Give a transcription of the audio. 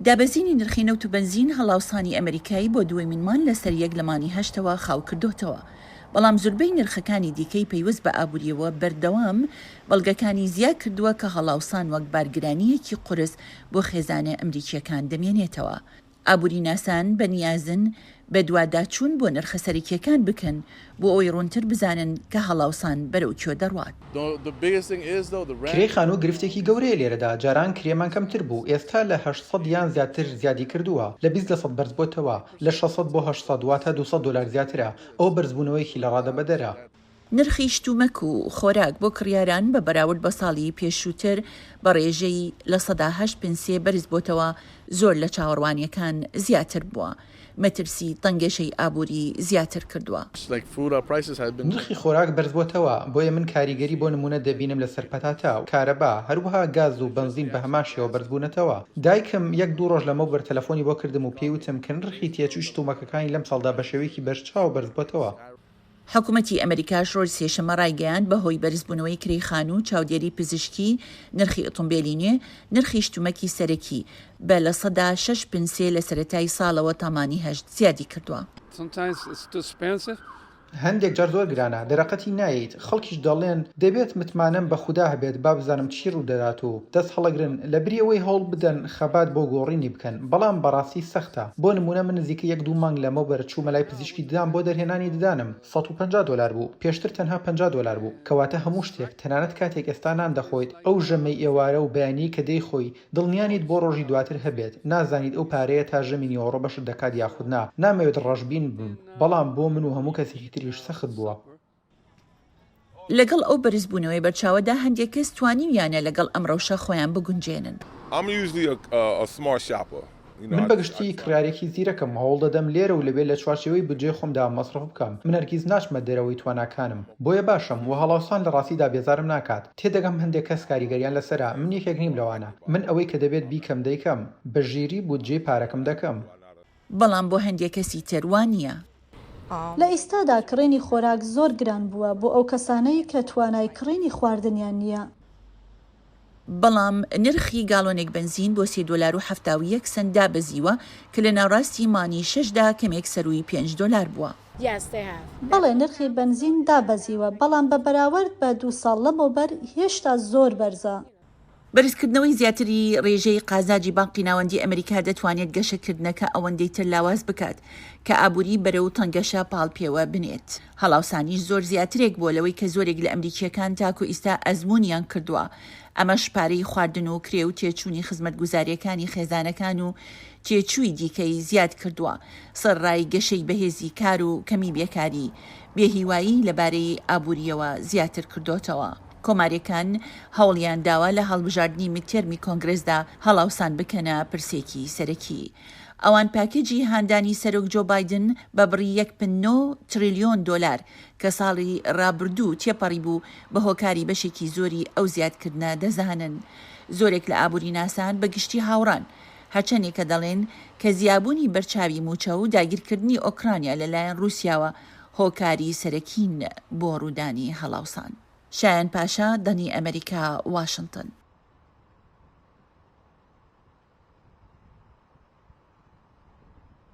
دابەزینی نرخی نەوت و بنزین هەڵاوسانی ئەمریکایی بۆ دووەمینمان لەسەر یەک لەمانی هەشتەوە خاو کردوتەوە. بەڵام زۆربەی نرخەکانی دیکەی پەیوەست بە ئابووریەوە بەردەوام بەڵگەکانی زیاد کردووە کە هەڵاوسان وەک بارگرانیەکی قورس بۆ خێزانە ئەمریکیەکان دەمێنێتەوە. ئابووری ناسان بەنیازن بە دوواداچوون بۆ نرخە سەرەکیەکان بکەن بۆ ئەوەی ڕوونتر بزانن کە هەڵاوسان بەرەو کێ دەڕوات. کرێی خانوو گرفتێکی گەورەیە لێرەدا. جاران کرێمان کەمتر بوو، ئێستا لە 800 یان زیاتر زیادی کردووە، لە 20% بەرز بۆتەوە، لە 600 بۆ 800 واتە $200 زیاترە. ئەو بەرزبوونەوەیکی لە ڕادەبەدەرە. نرخی شتومەک و خۆراک بۆ کڕیاران بە بەراورد بە ساڵی پێشووتر بە ڕێژەی لە 108 پنسێ بەرز بۆتەوە، زۆر لە چاوەڕوانیەکان زیاتر بووە. مەترسی تەنگەشەی ئابووری زیاتر کردووە. نرخی خۆراک بەرز بۆتەوە، بۆیە من کاریگەری بۆ نمونە دەبینم لەسەر پەتاتە و کارەبا، هەروەها گاز و بنزین بە هەمان شێوە بەرزبوونەتەوە. دایکم 1-2 ڕۆژ لەمە بەر تەلەفۆنی بۆ کردم و پێیوتم کە نرخی تێچووی شتومەکەکانی لەم ساڵدا بە شێوەیەکی بەرچاو بەرز بۆتەوە. حکوومەتی ئەمریکاش ڕۆژ سێشەمە ڕایگەیاند بەهۆی بەرزبوونەوەی کرێی و چاودێری پزیشکی، نرخی ئۆتۆمبیلی نوێ، نرخی شتومەکی سەرەکی بە لە 106 پنسێ لە سەرەتای ساڵەوە تامانی 8 زیادی کردووە. هەندێک جار زۆر گرانە، دەرەقەتی نایت. خەڵکیش دەڵێن دەبێت متمانەم بە خوددا هەبێت با بزانم چی ڕوودەدات و دەست هەڵەگرن لە بریەوەی هەوڵ بدەن خەبات بۆ گۆڕینی بکەن، بەڵام بەڕاستی سەختە. بۆ نمونە من نزیکە 1-2 مانگ لەمە بەرچوومە لای پزیشکی ددان بۆ دەرهێنانی ددانم $150 بوو، پێشتر تەنها $50 بوو، کەواتە هەموو شتێک تەنانەت کاتێک ئێستا نان دەخۆیت ئەو ژەمەی ئێوارە و بەیانی کە دەیخۆی دڵنیانیت بۆ ڕۆژی دواتر هەبێت، نازانیت ئەو پارەیە تا ژەمی نیوەڕۆ بەشت دەکات یاخود نا. نامەوێت ڕەشبین بم، بەڵام بۆ من و هەموو کەسێکی تریش سەخت بووە. لەگەڵ ئەو بەرزبوونەوەی بەرچاوەدا هەندێک کەس توانیویانە لەگەڵ ئەم ڕەوشە خۆیان بگونجێنن. من بەگشتی کڕارێکی زیرەکەم، هەوڵ دەدەم لێرە و لەبێت لە چوارچێوەی بودجێ خۆمدا مەسرف بکەم. من هەرگیز ناچمە دەرەوەی تواناکانم، بۆیە باشم و هەڵاوسان لە ڕاستیدا بێزارم ناکات. تێدەگەم هەندێک کەس کاریگەریان لەسەرە، من یەکێک نیم لەوانە. من ئەوەی کە دەبێت بیکەم دەیکەم، بە ژیری بودجێ پارەکەم دەکەم. بەڵام بۆ هەندێک کەسی تێروانیە. لە ئێستادا کڕینی خۆراک زۆر گران بووە بۆ ئەو کەسانەی کە توانای کڕینی خواردنیان نییە. بەڵام نرخی گاڵۆنێک بنزین بۆ $3.71 دابەزیوە کە لە ناوڕاستی مانی 6دا کەمێک سەروی $5 بووە. بەڵێ نرخی بنزین دابەزیوە، بەڵام بە بەراورد بە 2 ساڵ لەمەوبەر هێشتا زۆر بەرزە. بەرزکردنەوەی زیاتری ڕێژەی قازاجی بانقی ناوەندی ئەمریکا دەتوانێت گەشەکردنەکە ئەوەندەی تر لاواز بکات کە ئابووری بەرەو تەنگەشە پاڵپێوە بنێت. هەڵاوسانیش زۆر زیاترێک بۆ لەوەی کە زۆرێک لە ئەمریکیەکان تاکو ئیستا ئەزمونیان کردووە. ئەمەش پارەی خواردن و کرێ و تێچوونی خزمەتگوزاریەکانی خێزانەکان و تێچووی دیکەی زیاد کردووە. سەرڕای گەشەی بەهێزی کار و کەمی بێکاری بێهیوایی لەبارەی ئابووریەوە زیاتر کردوتەوە. کۆماریەکان هەوڵیان داوا لە هەڵبژاردننی میتێرمی کۆنگرسدا هەڵاوسان بکەنە پرسێکی سەرەکی. ئەوان پاکێجی هاندانی سەرۆک جۆ بایدن بە بڕی $1.9 تریلیۆن کە ساڵی ڕابردوو تێپەڕی بوو بە هۆکاری بەشێکی زۆری ئەو زیادکردنە دەزانن. زۆرێک لە ئابووری ناسان بە گشتی هاوڕان، هەرچەندێک کە دەڵێن کە زیابوونی بەرچاوی موچە و داگیرکردنی ئۆکرانیا لەلایەن رووسیاوە هۆکاری سەرەکین بۆ ڕوودانی هەڵاوسان. شایان پاشا، دەنی ئەمریکا، واشنگتن.